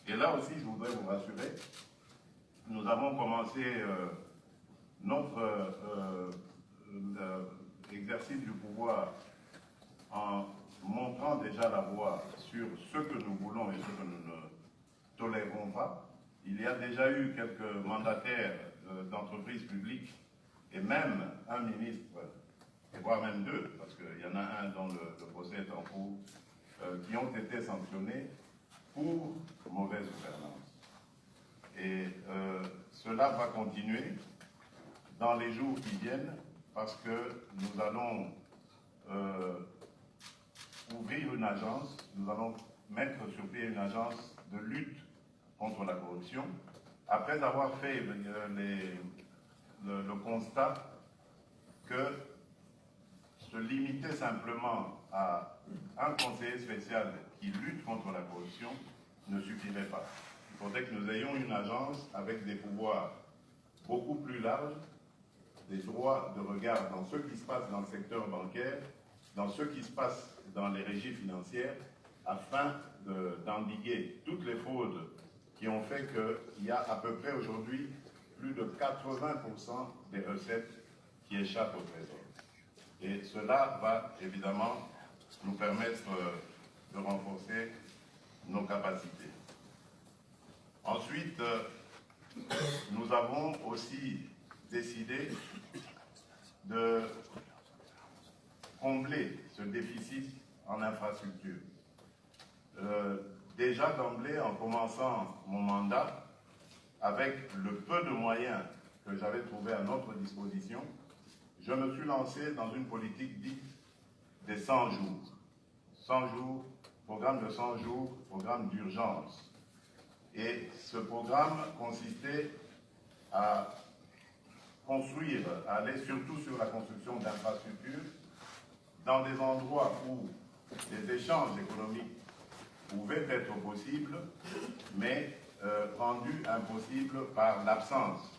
Et là aussi, je voudrais vous rassurer, nous avons commencé notre exercice du pouvoir en montrant déjà la voie sur ce que nous voulons et ce que nous ne tolérerons pas. Il y a déjà eu quelques mandataires d'entreprises publiques et même un ministre, et voire même deux, parce qu'il y en a un dont le procès est en cours, qui ont été sanctionnés pour mauvaise gouvernance. Et cela va continuer dans les jours qui viennent parce que nous allons ouvrir une agence, nous allons mettre sur pied une agence de lutte contre la corruption, après avoir fait le constat que se limiter simplement à un conseiller spécial qui lutte contre la corruption ne suffirait pas. Il faudrait que nous ayons une agence avec des pouvoirs beaucoup plus larges, des droits de regard dans ce qui se passe dans le secteur bancaire, dans ce qui se passe dans les régies financières, afin d'endiguer toutes les fraudes qui ont fait qu'il y a à peu près aujourd'hui plus de 80% des recettes qui échappent au Trésor. Et cela va évidemment nous permettre de renforcer nos capacités. Ensuite, nous avons aussi décidé de combler ce déficit en infrastructure. Déjà d'emblée, en commençant mon mandat, avec le peu de moyens que j'avais trouvé à notre disposition, je me suis lancé dans une politique dite des 100 jours. 100 jours, programme de 100 jours, programme d'urgence. Et ce programme consistait à construire, à aller surtout sur la construction d'infrastructures dans des endroits où les échanges économiques pouvaient être possibles, mais rendus impossibles par l'absence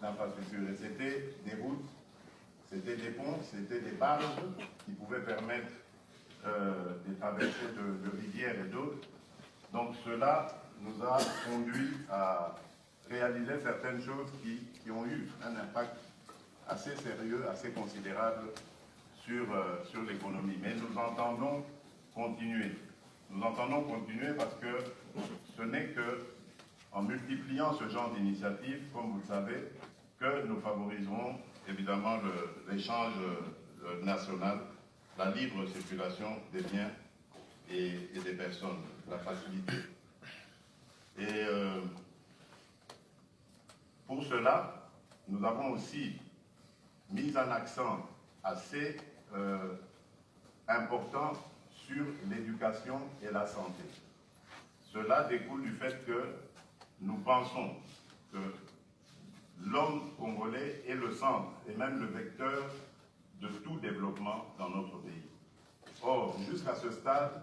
d'infrastructures. Et c'était des routes, c'était des ponts, c'était des barges qui pouvaient permettre des traversées de rivières et d'autres. Donc cela nous a conduit à réaliser certaines choses qui ont eu un impact assez sérieux, assez considérable sur l'économie. Mais nous entendons continuer. Nous entendons continuer parce que ce n'est qu'en multipliant ce genre d'initiatives, comme vous le savez, que nous favoriserons évidemment l'échange national, la libre circulation des biens et des personnes, la facilité. Et pour cela, nous avons aussi mis un accent assez important sur l'éducation et la santé. Cela découle du fait que nous pensons que l'homme congolais est le centre et même le vecteur de tout développement dans notre pays. Or, jusqu'à ce stade,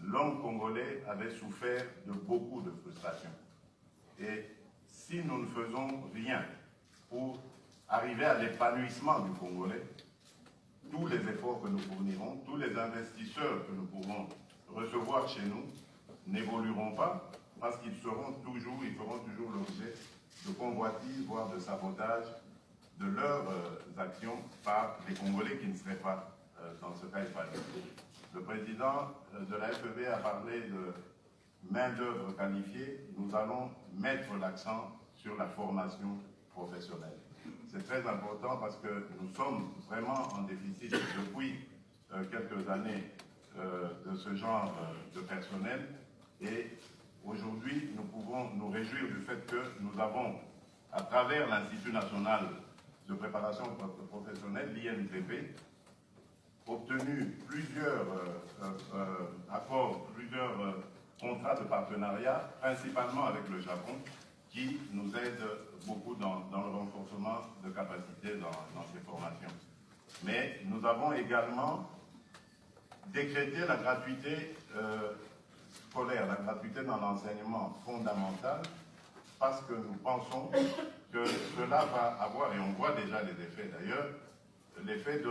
l'homme congolais avait souffert de beaucoup de frustrations. Et si nous ne faisons rien pour arriver à l'épanouissement du Congolais, tous les efforts que nous fournirons, tous les investisseurs que nous pourrons recevoir chez nous n'évolueront pas parce qu'ils feront toujours l'objet de convoitises, voire de sabotage de leurs actions par les Congolais qui ne seraient pas dans ce cas épanouis. Le président de la FEB a parlé de main-d'œuvre qualifiée. Nous allons mettre l'accent sur la formation professionnelle. C'est très important parce que nous sommes vraiment en déficit depuis quelques années de ce genre de personnel et aujourd'hui nous pouvons nous réjouir du fait que nous avons, à travers l'Institut national de préparation professionnelle, l'INPP, obtenu plusieurs accords, plusieurs contrats de partenariat, principalement avec le Japon, qui nous aide beaucoup dans le renforcement de capacités dans ces formations. Mais nous avons également décrété la gratuité scolaire, la gratuité dans l'enseignement fondamental, parce que nous pensons que cela va avoir, et on voit déjà les effets d'ailleurs, l'effet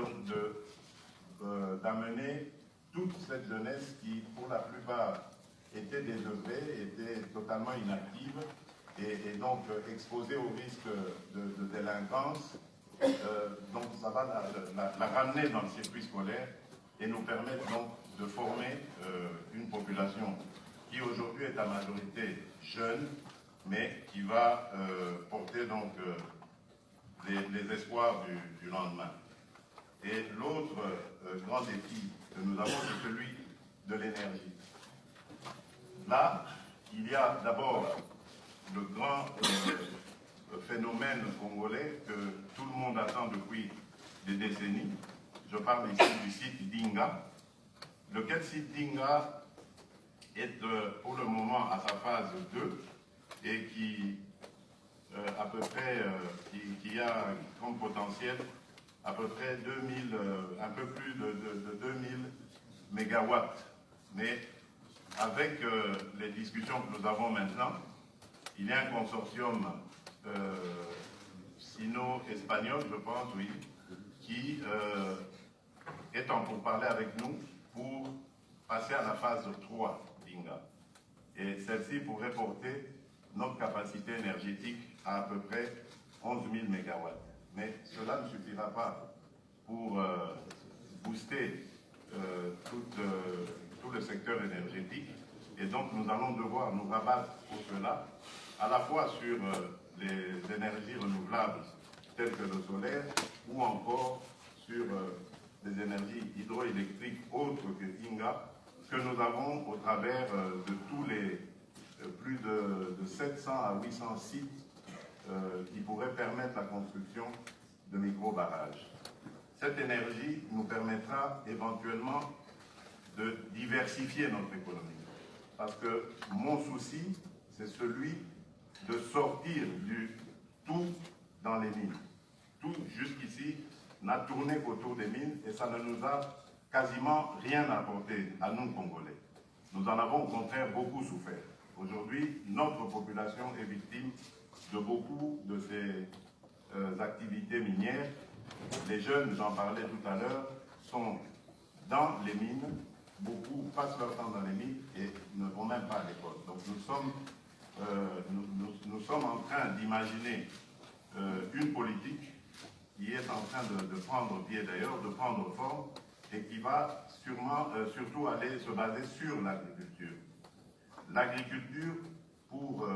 d'amener toute cette jeunesse qui, pour la plupart, était désœuvrée, était totalement inactive et donc exposée au risque de délinquance. Donc ça va la ramener dans le circuit scolaire et nous permettre donc de former une population qui aujourd'hui est à majorité jeune, mais qui va porter donc les espoirs du lendemain. Et l'autre grand défi que nous avons, c'est celui de l'énergie. Là, il y a d'abord le grand phénomène congolais que tout le monde attend depuis des décennies. Je parle ici du site d'Inga. Lequel site d'Inga est pour le moment à sa phase 2 et qui à peu près qui a comme potentiel à peu près 2000, un peu plus de 2000 mégawatts. Mais avec les discussions que nous avons maintenant, il y a un consortium sino-espagnol, je pense, oui, qui est en pourparlers avec nous pour passer à la phase 3 d'Inga. Et celle-ci pourrait porter notre capacité énergétique à peu près 11 000 mégawatts. Mais cela ne suffira pas pour booster tout le secteur énergétique. Et donc nous allons devoir nous rabattre pour cela, à la fois sur les énergies renouvelables telles que le solaire, ou encore sur les énergies hydroélectriques autres que Inga, que nous avons au travers de tous les plus de 700 à 800 sites qui pourraient permettre la construction de micro-barrages. Cette énergie nous permettra éventuellement de diversifier notre économie. Parce que mon souci, c'est celui de sortir du tout dans les mines. Tout jusqu'ici n'a tourné qu'autour des mines et ça ne nous a quasiment rien apporté à nous, Congolais. Nous en avons au contraire beaucoup souffert. Aujourd'hui, notre population est victime de beaucoup de ces activités minières. Les jeunes, j'en parlais tout à l'heure, sont dans les mines. Beaucoup passent leur temps dans les mines et ne vont même pas à l'école. Donc nous sommes en train d'imaginer une politique qui est en train de prendre pied d'ailleurs, de prendre forme et qui va sûrement, surtout aller se baser sur l'agriculture. L'agriculture pour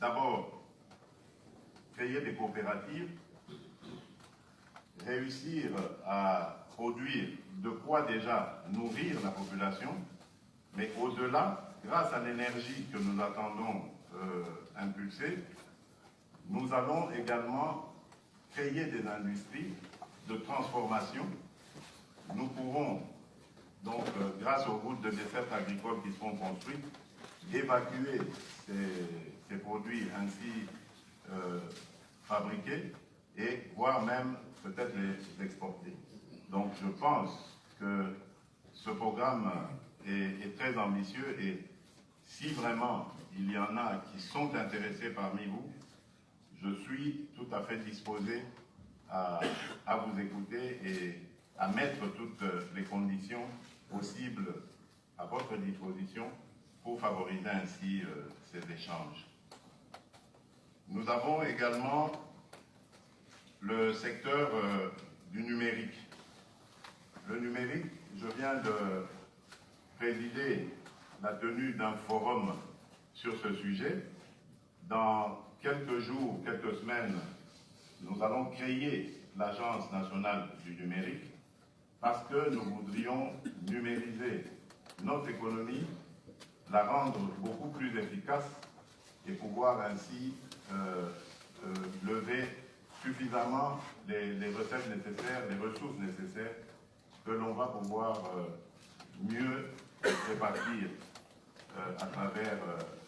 d'abord créer des coopératives, réussir à produire de quoi déjà nourrir la population, mais au-delà, grâce à l'énergie que nous attendons impulser, nous allons également créer des industries de transformation. Nous pourrons donc, grâce aux routes de desserte agricole qui seront construites, évacuer ces produits ainsi fabriqués et voire même peut-être les exporter. Donc je pense que ce programme est très ambitieux et si vraiment il y en a qui sont intéressés parmi vous, je suis tout à fait disposé à vous écouter et à mettre toutes les conditions possibles à votre disposition pour favoriser ainsi ces échanges. Nous avons également le secteur du numérique. Le numérique, je viens de présider la tenue d'un forum sur ce sujet. Dans quelques jours, quelques semaines, nous allons créer l'Agence nationale du numérique parce que nous voudrions numériser notre économie, la rendre beaucoup plus efficace et pouvoir ainsi lever suffisamment les recettes nécessaires, les ressources nécessaires que l'on va pouvoir mieux répartir à travers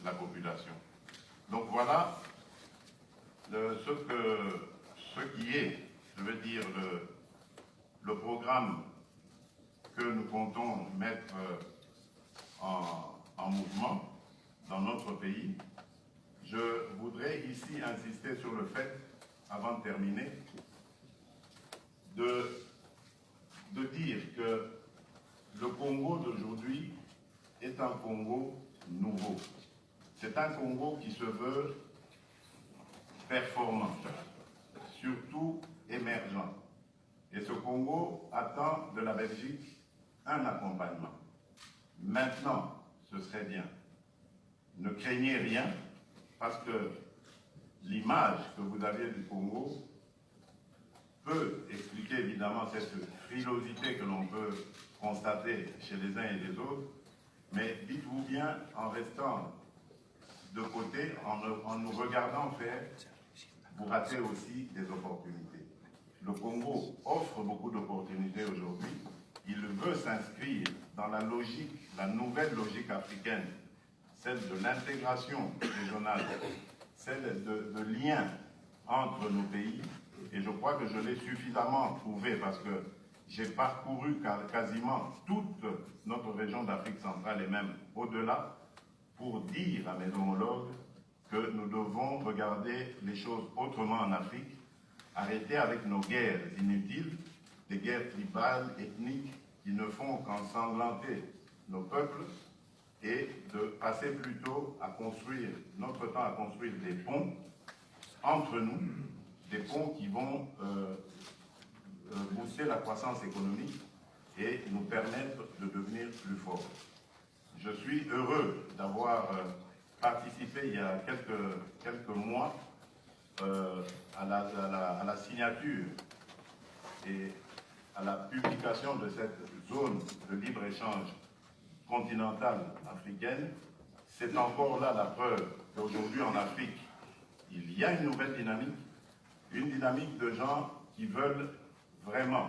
la population. Donc voilà ce qui est, je veux dire, le programme que nous comptons mettre en mouvement dans notre pays. Je voudrais ici insister sur le fait, avant de terminer, de dire que le Congo d'aujourd'hui est un Congo nouveau. C'est un Congo qui se veut performant, surtout émergent. Et ce Congo attend de la Belgique un accompagnement. Maintenant, ce serait bien. Ne craignez rien, parce que l'image que vous avez du Congo peut expliquer évidemment cette frilosité que l'on peut constater chez les uns et les autres, mais dites-vous bien, en restant de côté, en nous regardant faire, vous ratez aussi des opportunités. Le Congo offre beaucoup d'opportunités aujourd'hui. Il veut s'inscrire dans la logique, la nouvelle logique africaine, celle de l'intégration régionale, celle de lien entre nos pays. Et je crois que je l'ai suffisamment prouvé parce que j'ai parcouru quasiment toute notre région d'Afrique centrale et même au-delà pour dire à mes homologues que nous devons regarder les choses autrement en Afrique, arrêter avec nos guerres inutiles, des guerres tribales, ethniques, qui ne font qu'ensanglanter nos peuples, et de passer plutôt à construire, notre temps à construire des ponts entre nous, des ponts qui vont booster la croissance économique et nous permettre de devenir plus forts. Je suis heureux d'avoir participé il y a quelques mois à la signature et à la publication de cette zone de libre-échange continentale africaine. C'est encore là la preuve qu'aujourd'hui en Afrique, il y a une nouvelle dynamique, une dynamique de gens qui veulent vraiment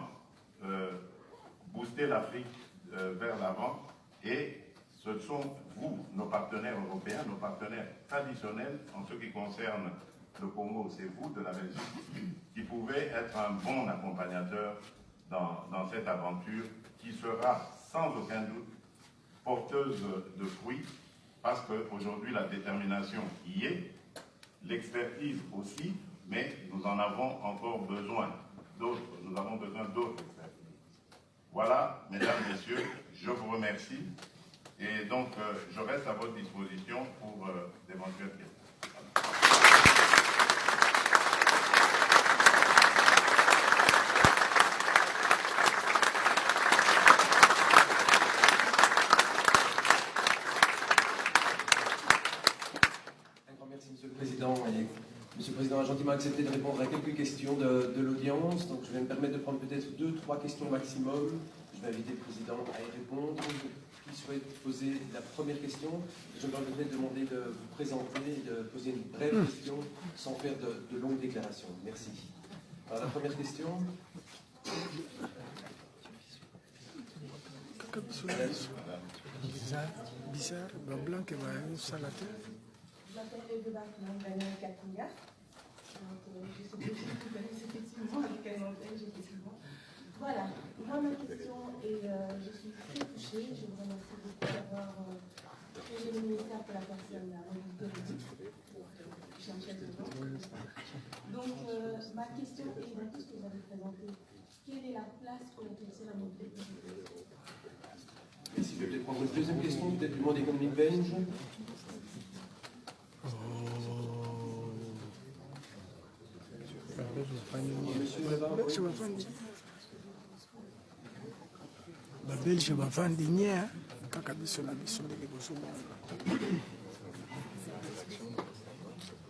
booster l'Afrique vers l'avant, et ce sont vous, nos partenaires européens, nos partenaires traditionnels en ce qui concerne le Congo, c'est vous de la Belgique qui pouvez être un bon accompagnateur dans cette aventure qui sera sans aucun doute porteuse de fruits, parce qu'aujourd'hui la détermination y est, l'expertise aussi, mais nous en avons encore besoin d'autres, nous avons besoin d'autres expertises. Voilà, mesdames, messieurs, je vous remercie, et donc je reste à votre disposition pour d'éventuelles questions. Monsieur le Président a gentiment accepté de répondre à quelques questions de l'audience. Donc je vais me permettre de prendre peut-être 2-3 questions maximum. Je vais inviter le Président à y répondre. Qui souhaite poser la première question? Je me permettrai de demander de vous présenter et de poser une brève question sans faire de longues déclarations. Merci. Alors la première question. Bizarre, blanc qui va une salade. Je m'appelle Edouard Daniel Katinga. Je sais que vous connaissez effectivement avec quel nom effectivement. Voilà, moi ma question est, je suis très touchée, je vous remercie beaucoup d'avoir créé le ministère pour la personne à mobilité réduite. J'ai un chef de nom. Donc ma question est, dans tout ce que vous avez présenté, quelle est la place pour la personne à mobilité réduite? Merci, je vais peut-être prendre une deuxième question, peut-être du monde économique belge. Belge bavandi nye kaka biso na biso ndenge bozomona.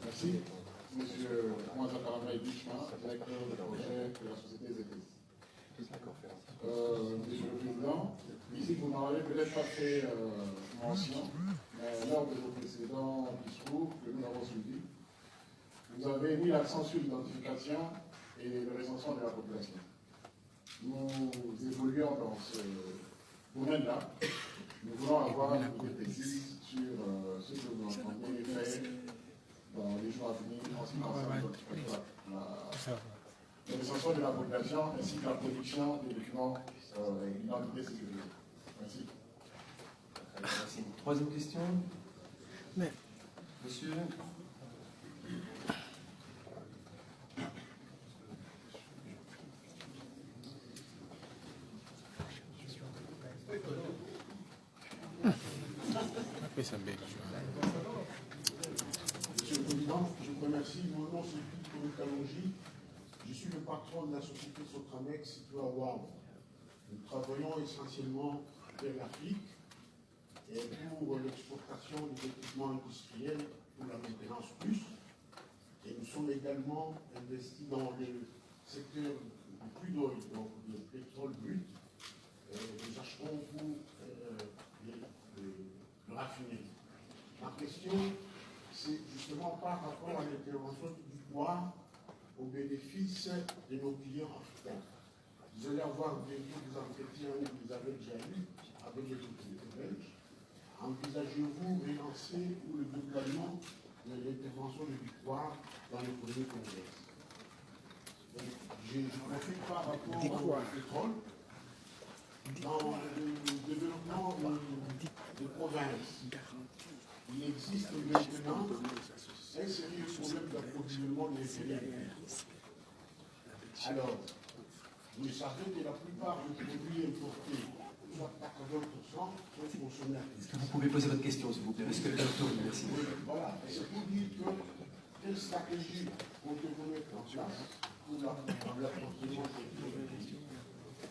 Merci. Monsieur Mouazza Karamay Bichma, directeur de projet de la société ZTI. Monsieur le Président, ici vous n'en avez peut-être pas fait mention, mais lors de vos précédents discours que nous avons suivis, vous avez mis l'accent sur l'identification et le recensement de la population. Nous évoluons dans ce domaine-là. Nous voulons avoir une idée précise sur ce que vous entendez faire dans les jours à venir en ce qui concerne le recensement de la population ainsi que la production des documents d'identité sécurisés. Merci. Merci. Troisième question. Mais Monsieur. Monsieur le Président, je vous remercie. Mon nom c'est Philippe Kalonji. Je suis le patron de la société Sotramex située à Wavre. Nous travaillons essentiellement vers l'Afrique et pour l'exportation des équipements industriels pour la maintenance plus. Et nous sommes également investis dans le secteur du crude oil, donc le pétrole brut. Nous achetons pour le raffinerie. Ma question, c'est justement par rapport à l'intervention du pouvoir au bénéfice de nos clients africains. Vous allez avoir des entretiens que vous avez déjà eus avec les autorités belges. Envisagez-vous relancer ou le déploiement de l'intervention du pouvoir dans le premier congrès? Je profite par rapport au pétrole. Dans le développement de provinces, il existe maintenant un sérieux problème d'approvisionnement des énergies. Alors, vous savez que la plupart des produits importés, soit 80%, sont consommés. Est-ce que vous pouvez poser votre question, s'il vous plaît? Parce que merci. Voilà, c'est pour dire que quelle stratégie comptez-vous mettre en place pour l'approvisionnement des produits?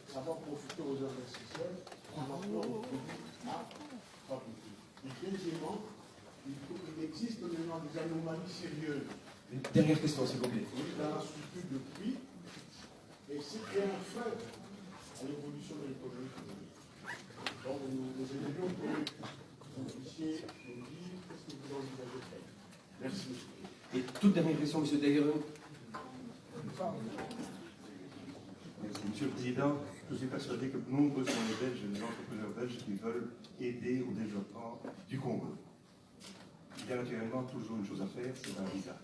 Ça va profiter aux investisseurs en appelant aux produits à fabriquer. Et deuxièmement, il existe maintenant des anomalies sérieuses. Une dernière question, s'il vous plaît. Dans la structure de prix, et c'est un frein à l'évolution de l'économie. Donc nous aimerions que vous puissiez nous dire qu'est-ce que vous envisagez de faire. Merci. Et toute dernière question, M. Daguerre. Merci, Monsieur le Président. Je suis persuadé que nombreux sont les Belges et les entrepreneurs belges qui veulent aider au développement du Congo. Il y a naturellement toujours une chose à faire, c'est un visa.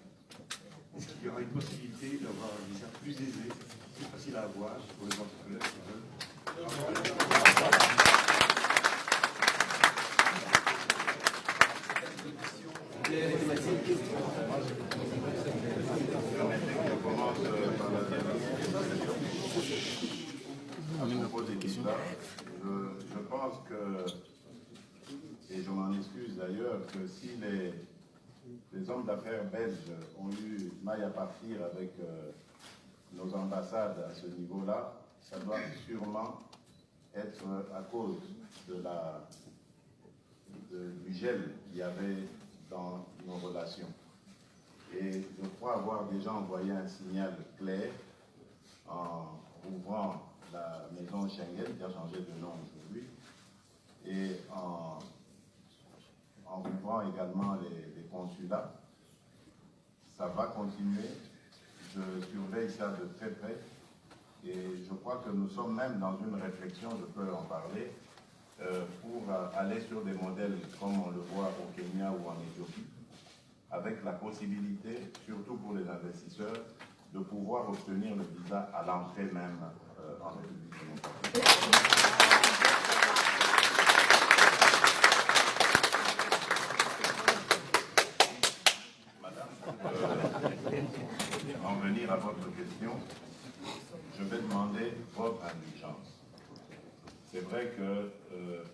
Est-ce qu'il y aura une possibilité d'avoir un visa plus aisé, plus facile à avoir pour les entrepreneurs qui veulent? Je pense que, et je m'en excuse d'ailleurs, que si les hommes d'affaires belges ont eu maille à partir avec nos ambassades à ce niveau-là, ça doit sûrement être à cause du gel qu'il y avait dans nos relations. Et je crois avoir déjà envoyé un signal clair en ouvrant la maison Schengen, qui a changé de nom aujourd'hui, et en ouvrant également les consulats. Ça va continuer. Je surveille ça de très près. Et je crois que nous sommes même dans une réflexion, je peux en parler, pour aller sur des modèles comme on le voit au Kenya ou en Éthiopie, avec la possibilité, surtout pour les investisseurs, de pouvoir obtenir le visa à l'entrée même en République démocratique. Madame, en venir à votre question, je vais demander votre indulgence. C'est vrai que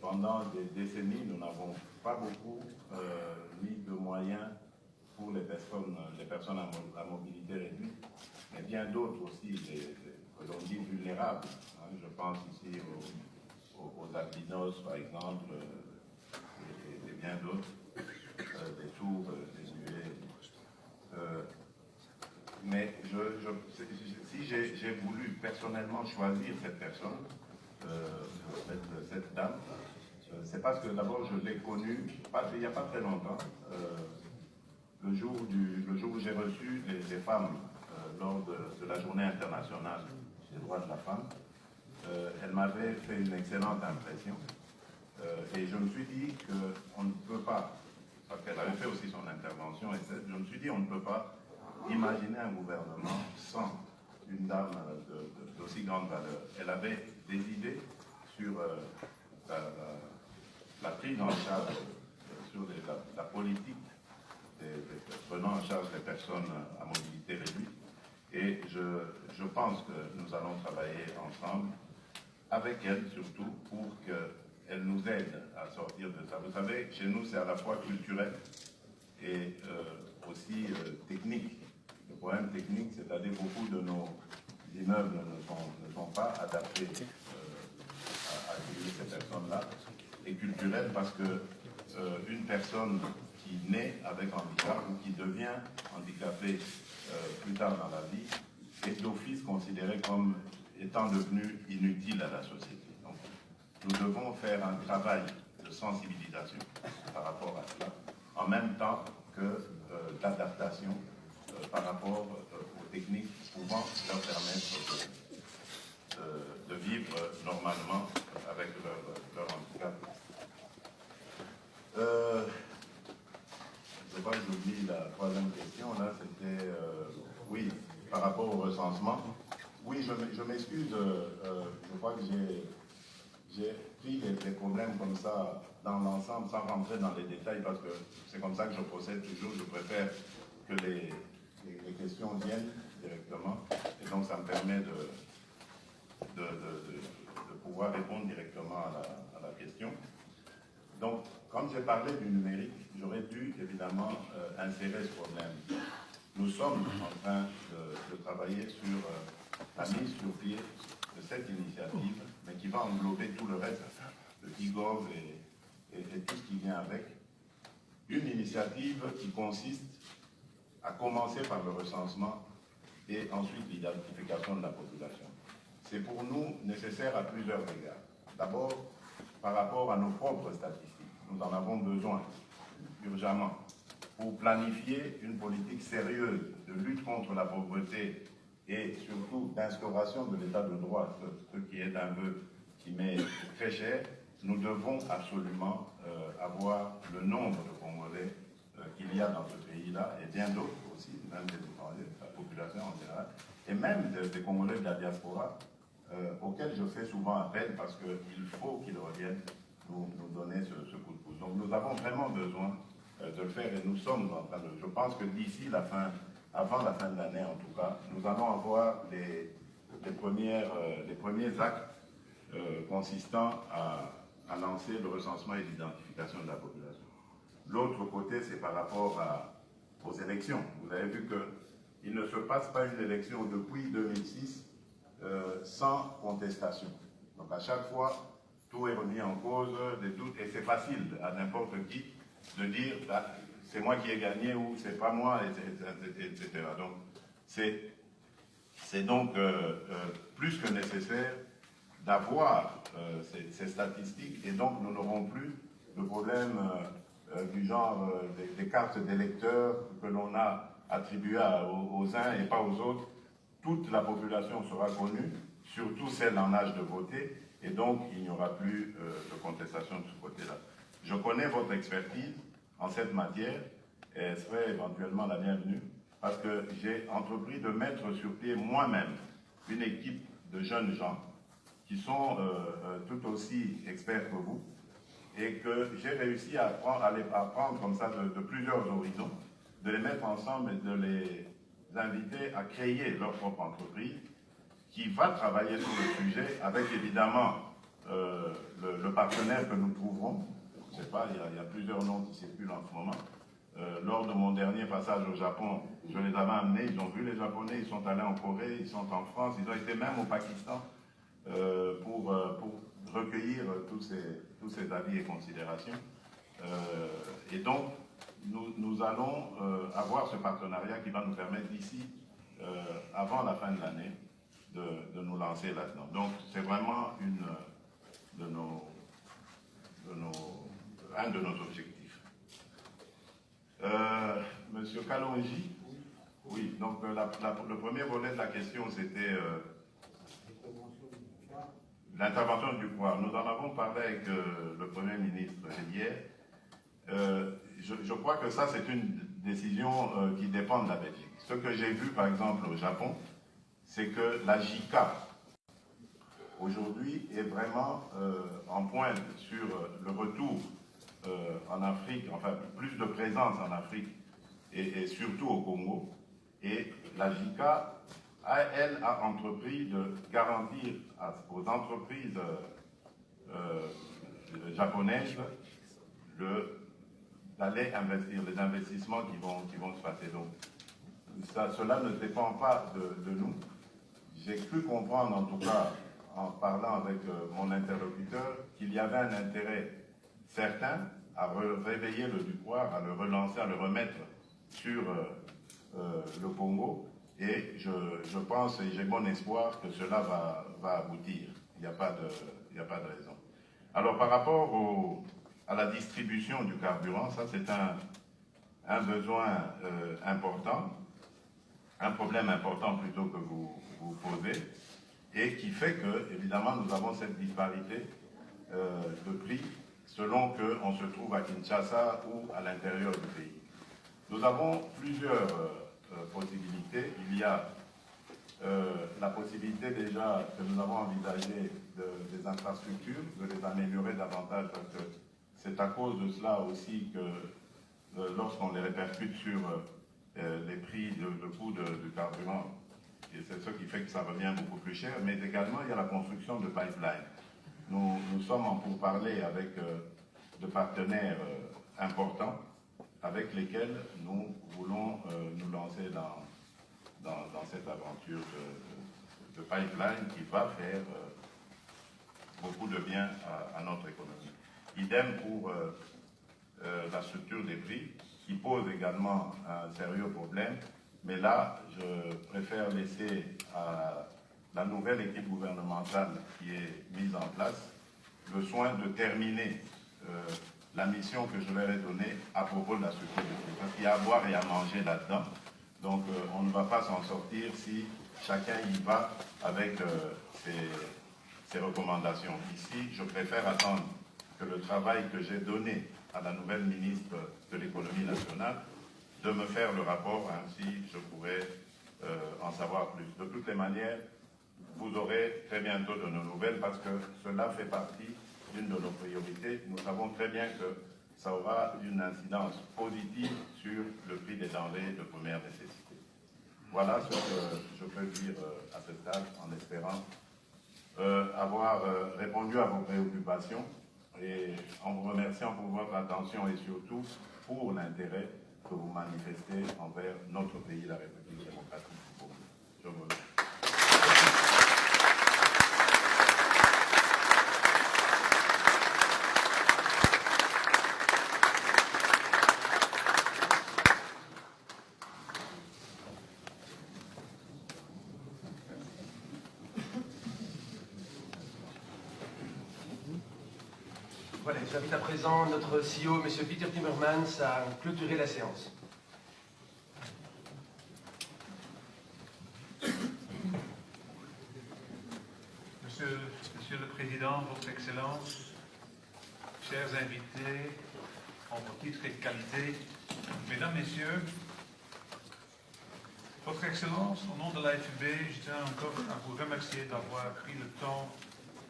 pendant des décennies, nous n'avons pas beaucoup mis de moyens pour les personnes à mobilité réduite, mais bien d'autres aussi, que l'on dit vulnérables. Hein, je pense ici aux albinos, par exemple, et bien d'autres, des sourds, des muets. Mais si j'ai voulu personnellement choisir cette personne, cette dame, c'est parce que d'abord je l'ai connue il n'y a pas très longtemps, le jour où j'ai reçu les femmes lors de la journée internationale des droits de la femme. Elle m'avait fait une excellente impression et je me suis dit qu'on ne peut pas, parce qu'elle avait fait aussi son intervention, et je me suis dit on ne peut pas imaginer un gouvernement sans une dame d'aussi grande valeur. Elle avait des idées sur la prise en charge, sur la politique prenant en charge les personnes à mobilité réduite. Et je pense que nous allons travailler ensemble, avec elle surtout, pour elle nous aide à sortir de ça. Vous savez, chez nous, c'est à la fois culturel et aussi technique. Le problème technique, c'est-à-dire beaucoup de nos immeubles ne sont pas adaptés à accueillir ces personnes-là, et culturel parce que une personne qui naît avec handicap ou qui devient handicapée plus tard dans la vie est d'office considérée comme étant devenue inutile à la société. Donc, nous devons faire un travail de sensibilisation par rapport à cela, en même temps que d'adaptation par rapport aux techniques pouvant leur permettre de vivre normalement avec leur handicap. Je crois que j'oublie la troisième question, là, c'était, oui, par rapport au recensement. Oui, je m'excuse, je crois que j'ai pris des problèmes comme ça dans l'ensemble sans rentrer dans les détails parce que c'est comme ça que je procède toujours. Je préfère que les questions viennent directement et donc ça me permet de pouvoir répondre directement à la question. Donc, comme j'ai parlé du numérique, j'aurais dû évidemment insérer ce problème. Nous sommes en train de travailler sur la mise sur pied de cette initiative, mais qui va englober tout le reste, le e-gov et tout ce qui vient avec. Une initiative qui consiste à commencer par le recensement et ensuite l'identification de la population. C'est pour nous nécessaire à plusieurs égards. D'abord, par rapport à nos propres statistiques. Nous en avons besoin, urgemment, pour planifier une politique sérieuse de lutte contre la pauvreté et surtout d'instauration de l'état de droit, ce qui est un vœu qui m'est très cher. Nous devons absolument avoir le nombre de Congolais qu'il y a dans ce pays-là, et bien d'autres aussi, même des étrangers, la population en général, et même des Congolais de la diaspora, auxquels je fais souvent appel parce qu'il faut qu'ils reviennent nous donner ce coup de pouce. Donc nous avons vraiment besoin de le faire et nous sommes en train de... Je pense que d'ici la fin, avant la fin de l'année en tout cas, nous allons avoir les premiers actes consistant à lancer le recensement et l'identification de la population. L'autre côté, c'est par rapport aux élections. Vous avez vu qu'il ne se passe pas une élection depuis 2006 sans contestation. Donc à chaque fois, tout est remis en cause, des doutes, et c'est facile à n'importe qui de dire ah, c'est moi qui ai gagné ou c'est pas moi, etc. Donc c'est donc plus que nécessaire d'avoir ces statistiques et donc nous n'aurons plus de problème du genre des cartes d'électeurs que l'on a attribuées aux uns et pas aux autres. Toute la population sera connue, surtout celle en âge de voter, et donc il n'y aura plus de contestation de ce côté-là. Je connais votre expertise en cette matière, et elle serait éventuellement la bienvenue, parce que j'ai entrepris de mettre sur pied moi-même une équipe de jeunes gens qui sont tout aussi experts que vous, et que j'ai réussi à prendre comme ça de plusieurs horizons, de les mettre ensemble et de les inviter à créer leur propre entreprise, qui va travailler sur le sujet avec évidemment le partenaire que nous trouverons. Je ne sais pas, il y a plusieurs noms qui circulent en ce moment. Lors de mon dernier passage au Japon, je les avais amenés, ils ont vu les Japonais, ils sont allés en Corée, ils sont en France, ils ont été même au Pakistan pour recueillir tous ces avis et considérations. Et donc, nous allons avoir ce partenariat qui va nous permettre d'ici, avant la fin de l'année, de nous lancer là-dedans. Donc, c'est vraiment un de nos objectifs. Monsieur Kalonji, oui, donc le premier volet de la question, c'était l'intervention du pouvoir. Nous en avons parlé avec le Premier ministre hier. Je crois que ça, c'est une décision qui dépend de la Belgique. Ce que j'ai vu, par exemple, au Japon, c'est que la JICA, aujourd'hui, est vraiment en pointe sur le retour en Afrique, enfin, plus de présence en Afrique et surtout au Congo. Et la JICA, elle, a entrepris de garantir aux entreprises japonaises d'aller investir, les investissements qui vont se passer. Donc, cela ne dépend pas de nous. J'ai cru comprendre, en tout cas, en parlant avec mon interlocuteur, qu'il y avait un intérêt certain à réveiller le Ducoire, à le relancer, à le remettre sur le Congo. Et je pense et j'ai bon espoir que cela va aboutir. Il n'y a pas de raison. Alors, par rapport à la distribution du carburant, ça c'est un besoin important, un problème important plutôt que vous posez, et qui fait que, évidemment, nous avons cette disparité de prix selon qu'on se trouve à Kinshasa ou à l'intérieur du pays. Nous avons plusieurs possibilités. Il y a la possibilité déjà que nous avons envisagé des infrastructures, de les améliorer davantage, parce que c'est à cause de cela aussi que lorsqu'on les répercute sur les prix, le coût du carburant, et c'est ce qui fait que ça revient beaucoup plus cher, mais également il y a la construction de pipelines. Nous sommes en pourparlers avec de partenaires importants avec lesquels nous voulons nous lancer dans cette aventure de pipeline qui va faire beaucoup de bien à notre économie. Idem pour la structure des prix, qui pose également un sérieux problème, mais là, je préfère laisser à la nouvelle équipe gouvernementale qui est mise en place le soin de terminer la mission que je leur ai donnée à propos de la structure des prix. Parce qu'il y a à boire et à manger là-dedans. Donc, on ne va pas s'en sortir si chacun y va avec ses recommandations. Ici, je préfère attendre que le travail que j'ai donné à la nouvelle ministre de l'économie nationale, de me faire le rapport, ainsi je pourrai en savoir plus. De toutes les manières, vous aurez très bientôt de nos nouvelles parce que cela fait partie d'une de nos priorités. Nous savons très bien que ça aura une incidence positive sur le prix des denrées de première nécessité. Voilà ce que je peux dire à ce stade, en espérant avoir répondu à vos préoccupations et en vous remerciant pour votre attention et surtout pour l'intérêt que vous manifestez envers notre pays, la République démocratique du Congo. Je vous remercie. Voilà, j'invite à présent notre CEO, M. Peter Timmermans, à clôturer la séance. Monsieur le Président, Votre Excellence, chers invités, en vos titres et qualités, Mesdames, Messieurs, Votre Excellence, au nom de l'AFB, je tiens encore à vous remercier d'avoir pris le temps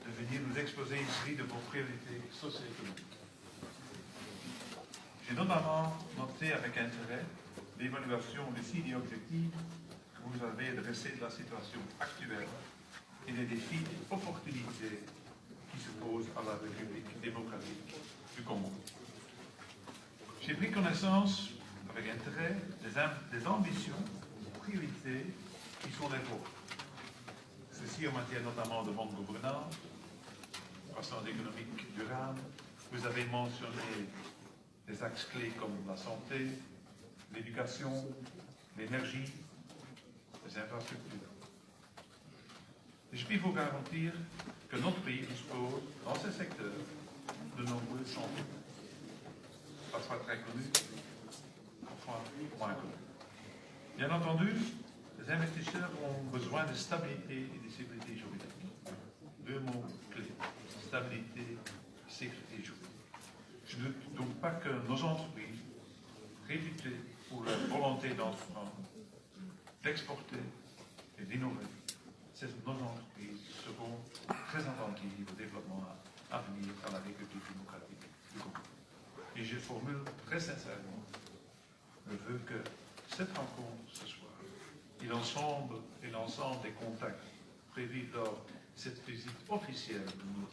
de venir nous exposer ici de vos priorités socio-économiques. J'ai notamment noté avec intérêt l'évaluation lucide et objective que vous avez dressée de la situation actuelle et des défis et opportunités qui se posent à la République démocratique du Congo. J'ai pris connaissance avec intérêt des ambitions, priorités qui sont les vôtres. Ceci en matière notamment de bonne gouvernance, croissance économique durable. Vous avez mentionné des axes clés comme la santé, l'éducation, l'énergie, les infrastructures. Et je puis vous garantir que notre pays dispose, dans ces secteurs, de nombreux champions. Parfois très connus, parfois moins connus. Bien entendu, les investisseurs ont besoin de stabilité et de sécurité juridique. Deux mots clés, stabilité et sécurité juridique. Je ne doute donc pas que nos entreprises, réputées pour leur volonté d'entreprendre, d'exporter et d'innover, nos entreprises seront très attentives au développement à venir à la République démocratique du Congo. Et je formule très sincèrement le vœu que cette rencontre ce soir et l'ensemble des contacts prévus lors de cette visite officielle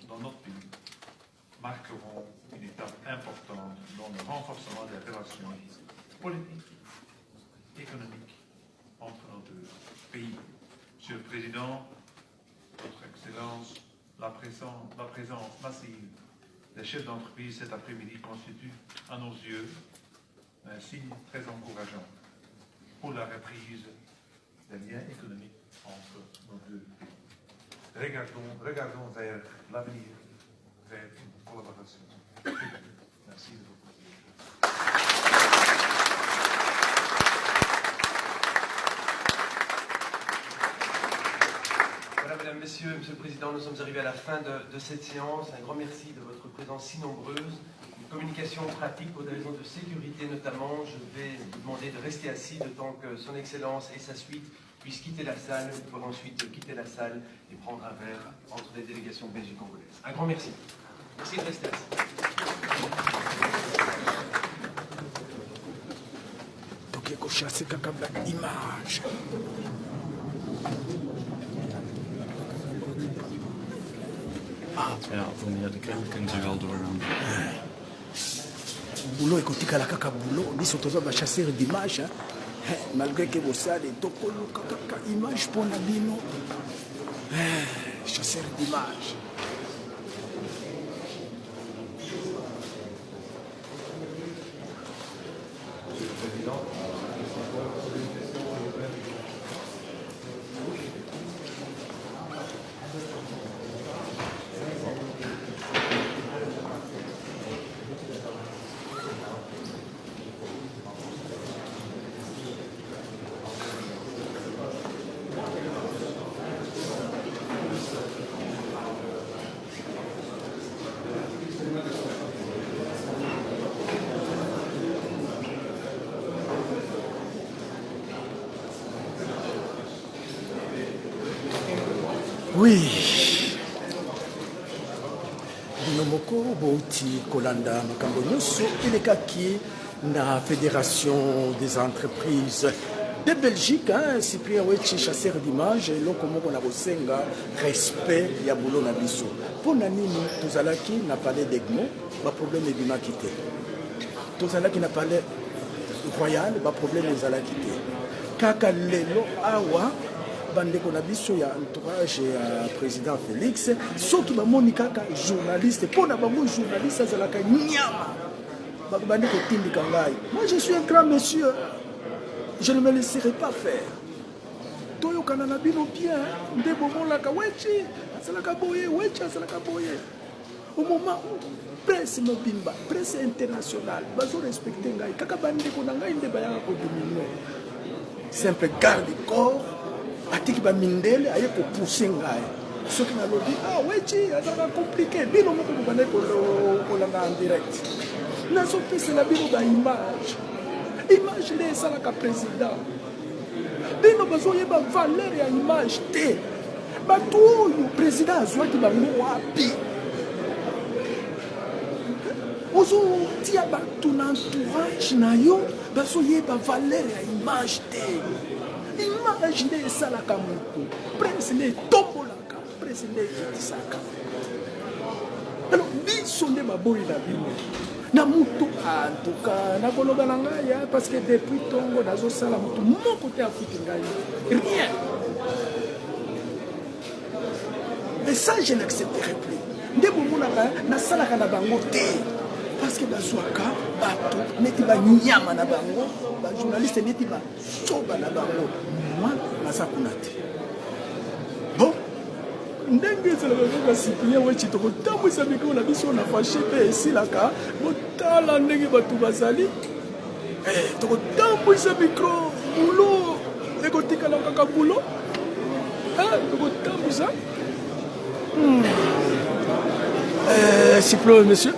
dans notre pays marqueront une étape importante dans le renforcement des relations politiques, économiques entre nos deux pays. Monsieur le Président, Votre Excellence, la présence massive des chefs d'entreprise cet après-midi constitue, à nos yeux, un signe très encourageant pour la reprise des liens économiques entre nos deux pays. Regardons vers l'avenir, vers une collaboration. Merci de votre attention. Voilà, mesdames, messieurs, monsieur le Président, nous sommes arrivés à la fin de cette séance. Un grand merci de votre présence si nombreuse. Une communication pratique pour des raisons de sécurité notamment. Je vais vous demander de rester assis le temps que son Excellence et sa suite puissent quitter la salle pour ensuite quitter la salle et prendre un verre entre les délégations belges-congolaises. Un grand merci. Merci de rester assis. Donc, il faut chasser l'image. Ja, voor meer de kern kunnen ze wel doorgaan. Boulot ekotikala kaka boulot biso toza bachasseur d'image malgré que bosali tokoluka kaka image mpona bino chasseur d'image. Oui, bino moko bouti kolanda makambo nyonso elekaki na Fédération des entreprises de Belgique, Cyprien Wechi, chasseur d'image, eloko moko na kosenga respect ya boulot na biso. Pona nini tozalaki na palais d'Egmont, ba problème ebimaki te. Tozalaki na palais royal, ba problème ezalaki te. Kaka lelo awa bandeko na biso ya entourage ya président Félix soki bamoni kaka journaliste mpona bango journaliste azalaka nyama bakobandi kotindika ngai. Moi je suis un grand monsieur, je ne me laisserai pas faire. Toyokana na bino bien nde bomolaka Wechi azalaka boye, Wechi azalaka boye. Au moment où presse mobimba, presse internationale bazo respecte ngai kaka bandeko na ngai nde bayaka kodimine simple garde corps atiki ba mindele aye ko pousser ngai soki na lobby Wechi azaka compliqué bino moko bande ko langa en direct nazo pesa na bino ba image ne esalaka président bino bazoyeba valeur ya image te bato oyo président azwaki bango wapi ozotia bato na entourage na yo bazoyeba valeur ya image te. Image nde esalaka moto, presse nde etombolaka, presse nde ekitisaka. Alors biso nde baboyi na bino na moto en tout cas nakoloba na ngai parce que depuis ntongo nazosala moto moko te afiki ngai rien. Et ça je n'accepterai plus. Nde bomonaka nasalaka na bango te parce que bazwaka bato neti banyama na bango bajournaliste neti basoba na bango moi naza kuna te. Bon ndenge ezalaka kaka Cyprien Wechi tokotambwisa mikro na biso na fashe mpe esilaka botala ndenge bato bazali tokotambwisa mikro bulo ekotikala kaka bulo tokotambwisa Cyprien, monsieur,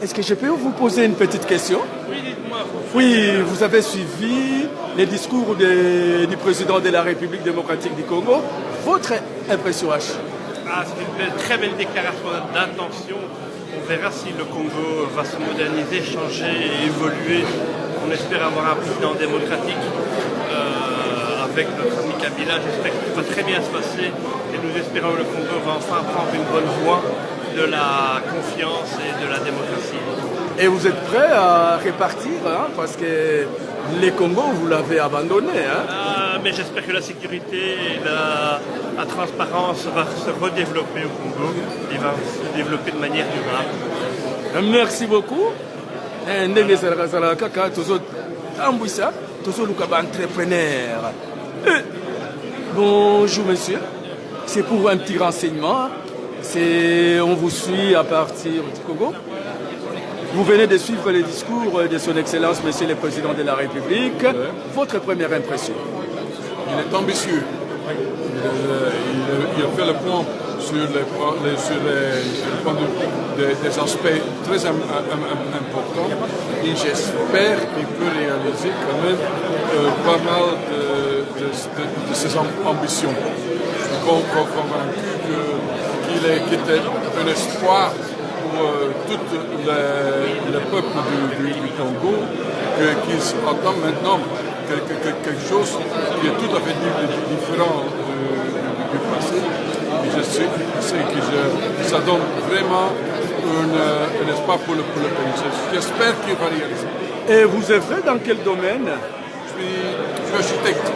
est-ce que je peux vous poser une petite question? Oui, dites-moi. Oui, vous avez suivi les discours du président de la République démocratique du Congo. Votre impression H? C'est une très belle déclaration d'intention. On verra si le Congo va se moderniser, changer et évoluer. On espère avoir un président démocratique avec notre ami Kabila. J'espère que tout va très bien se passer et nous espérons que le Congo va enfin prendre une bonne voie de la confiance et de la démocratie. Et vous êtes prêts à répartir, hein, parce que les Congo, vous l'avez abandonné. Hein. Mais j'espère que la sécurité et la transparence va se redévelopper au Congo et va se développer de manière durable. Merci beaucoup. Ndenge ezalaka kaka tozotambwisa tozoluka baentrepreneur. Bonjour monsieur, c'est pour un petit renseignement. On vous suit à partir du Congo. Vous venez de suivre les discours de son Excellence Monsieur le Président de la République. Votre première impression? Il est ambitieux. Il a fait le point sur les points des aspects très importants et j'espère qu'il peut réaliser quand même pas mal de ses ambitions. Je suis convaincu qu'il est un espoir pour tout le peuple du Congo, qu'ils entendent maintenant quelque chose qui est tout à fait différent du passé. Et je sais que ça donne vraiment un espoir pour le pays. J'espère qu'il va réaliser. Et vous œuvrez dans quel domaine? Je suis architecte.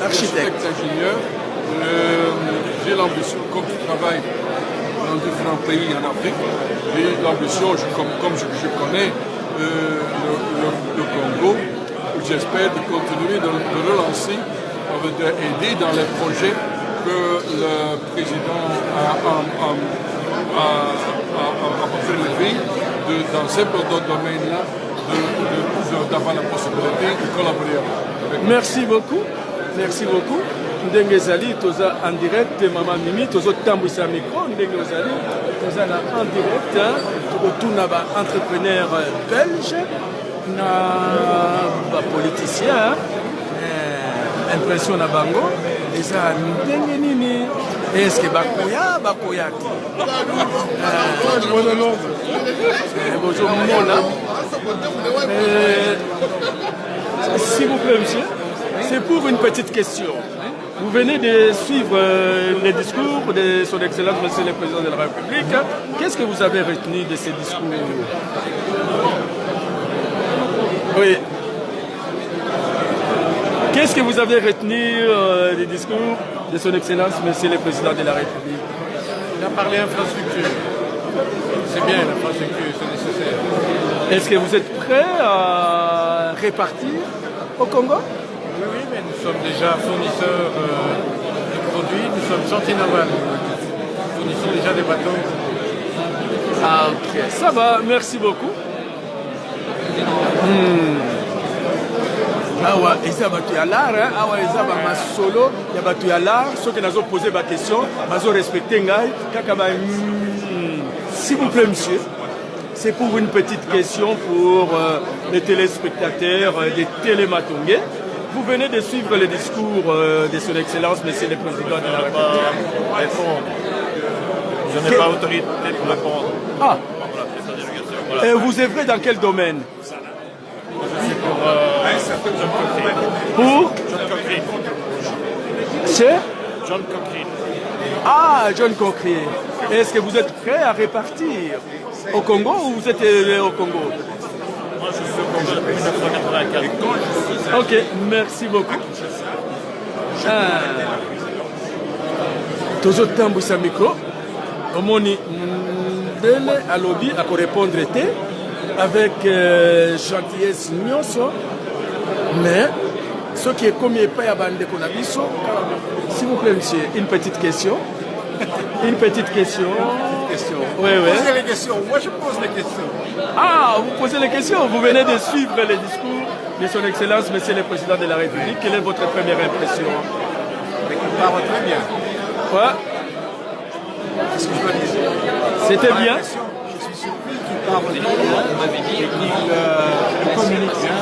Architecte ingénieur. J'ai l'ambition, comme je travaille dans différents pays en Afrique, j'ai l'ambition, comme je connais le Congo, j'espère de continuer de relancer, d'aider dans les projets que le président a prélevé dans ces domaines-là, d'avoir la possibilité de collaborer avec. Merci beaucoup. Merci beaucoup. Ndenge ezali toza en direct Maman Mimi tozotambwisa micro ndenge ezali toza en direct tokotuna ba entrepreneur belge na ba politicien impression na bango eza ndenge nini eske bakoya te bonjour mona s'il vous plaît monsieur, c'est pour une petite question. Vous venez de suivre les discours de son Excellence Monsieur le Président de la République. Qu'est-ce que vous avez retenu de ces discours? Oui. Qu'est-ce que vous avez retenu des discours de son Excellence Monsieur le Président de la République? Il a parlé infrastructure. C'est bien l'infrastructure, c'est nécessaire. Est-ce que vous êtes prêt à répartir au Congo? Oui, mais nous sommes déjà fournisseurs de produits, nous sommes Santinaval, nous fournissons déjà des bateaux. Ah ok, ça va, merci beaucoup. Awa, eza bato ya l'art, awa eza ba masolo ya bato ya l'art, ceux qui nazo poser ba question, bazo respecter ngai, kaka ba s'il vous plaît monsieur. C'est pour une petite question pour les téléspectateurs des Télématongé. Vous venez de suivre le discours de son Excellence, Monsieur le Président de la République. Je n'ai pas autorité pour répondre. Ah. Voilà. Et vous œuvrez dans quel domaine? Je suis pour un certain John Cochrane. Pour John Cochrane. C'est John Cochrane. Ah, John Cochrane. Est-ce que vous êtes prêt à répartir au Congo ou vous êtes au Congo? Moi, je suis au Congo depuis 1984. Ok, merci beaucoup. Tozotambwisa micro. Omoni Mbele alobi à répondre avec gentillesse nyonso. Mais ce qui est comme pas à bande konabiso, s'il vous plaît monsieur, une petite question. Une petite question. Oui, oui. Posez les questions. Moi, je pose les questions. Ah, vous posez les questions. Vous venez de suivre les discours de son Excellence, Monsieur le Président de la République. Quelle est votre première impression? Il parle très bien. Quoi? Qu'est-ce que je dois dire? C'était bien. Je suis surpris qu'il parle bien et qu'il communique bien.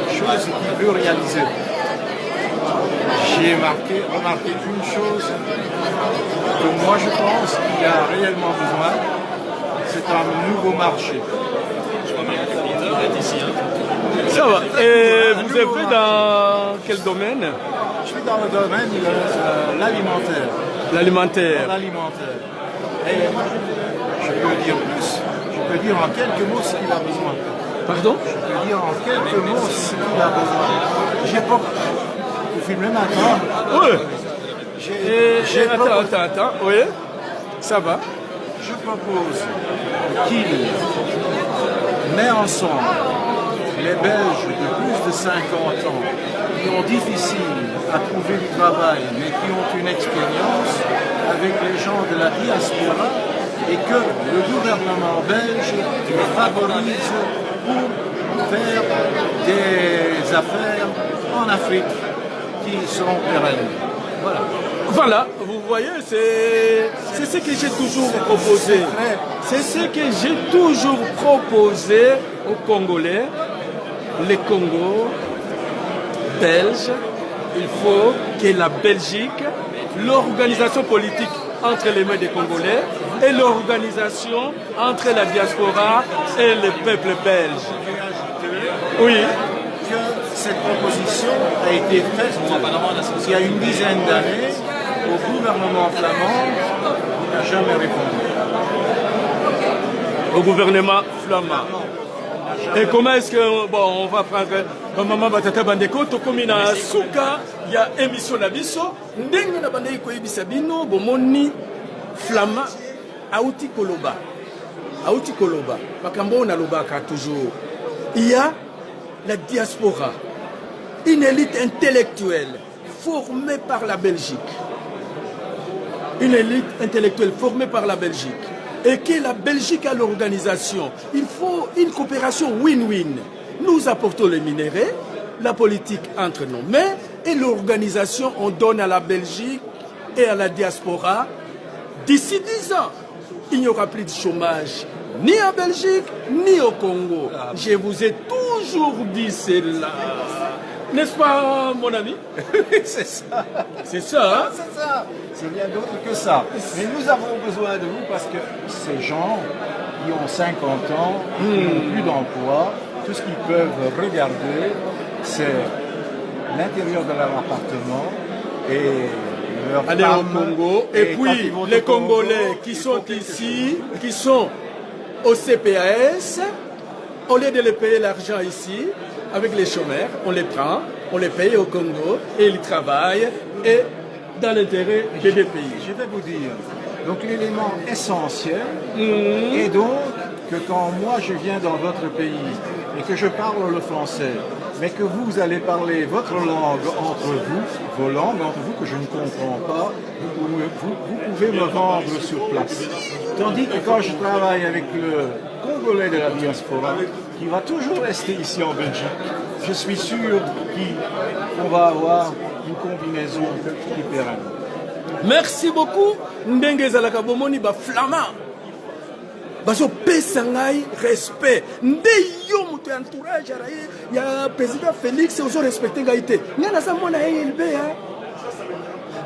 Des choses qu'il veut réaliser. J'ai remarqué une chose que moi je pense qu'il a réellement besoin, c'est un nouveau marché. Ça va. Et vous êtes dans quel domaine? Je suis dans le domaine de l'alimentaire. L'alimentaire. L'alimentaire. Et je peux dire plus, je peux dire en quelques mots ce qu'il a besoin. Pardon? Je peux dire en quelques mots ce qu'il a besoin. J'ai pas... Vous filmez maintenant? Oui. Attends. Oui. Ça va. Je propose qu'il met ensemble les Belges de plus de 50 ans qui ont difficile à trouver du travail mais qui ont une expérience avec les gens de la diaspora et que le gouvernement belge les favorise pour faire des affaires en Afrique qui seront pérennes. Voilà. Voilà, vous voyez, c'est ce que j'ai toujours proposé. C'est ce que j'ai toujours proposé aux Congolais. Les Congos belges, il faut que la Belgique, l'organisation politique entre les mains des Congolais et l'organisation entre la diaspora et le peuple belge. Oui. Que cette proposition a été faite il y a une dizaine d'années au gouvernement flamand, il n'a jamais répondu. Au gouvernement flamand. Et comment est-ce que, bon, on va prendre Maman Batata Bandeko, Tokomina Souka, il y a émission Nabiso, Ndengo na Bandeko Koyebisabino, Bomoni, Flamand, Aouti Koloba. Aouti Koloba, Makambo Nalobaka toujours. Il y a la diaspora, une élite intellectuelle formée par la Belgique. Une élite intellectuelle formée par la Belgique. Et que la Belgique a l'organisation. Il faut une coopération win-win. Nous apportons les minéraux, la politique entre nos mains, et l'organisation, on donne à la Belgique et à la diaspora. D'ici 10 ans, il n'y aura plus de chômage, ni en Belgique, ni au Congo. Je vous ai toujours dit cela. N'est-ce pas, mon ami? C'est ça. C'est ça, hein? C'est ça. C'est bien d'autre que ça. Mais nous avons besoin de vous parce que ces gens qui ont 50 ans, qui n'ont plus d'emploi, tout ce qu'ils peuvent regarder, c'est l'intérieur de leur appartement et leur aller femme, au Congo. Et puis, les Congolais qui sont ici, qui sont au CPAS, au lieu de les payer l'argent ici, avec les chômeurs, on les prend, on les paye au Congo et ils travaillent et dans l'intérêt des deux pays. Je vais vous dire, donc l'élément essentiel est donc que quand moi je viens dans votre pays et que je parle le français, mais que vous allez parler votre langue entre vous, vos langues entre vous que je ne comprends pas, vous pouvez me vendre sur place. Tandis que quand je travaille avec le Congolais de la diaspora, qui va toujours rester ici en Belgique, je suis sûr qu'on va avoir une combinaison qui pérenne. Merci beaucoup. Ndenge zalaka bomoni ba Flamand. Baso pesangai respect. Nde yo mutu entourage ya président Félix ozo respecter ngaité. Ngana sa mona ELB hein.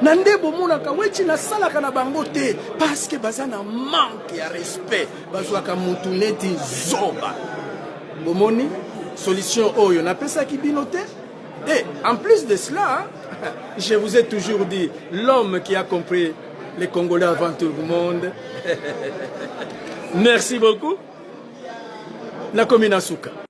Nande bomona ka wechi na sala kana bango te parce que bazana manque ya respect. Bazwa ka mutu neti zoba. Bomoni solution oyo na pesa ki binote. Et en plus de cela, je vous ai toujours dit, l'homme qui a compris les Congolais avant tout le monde. Merci beaucoup. La commune Asuka.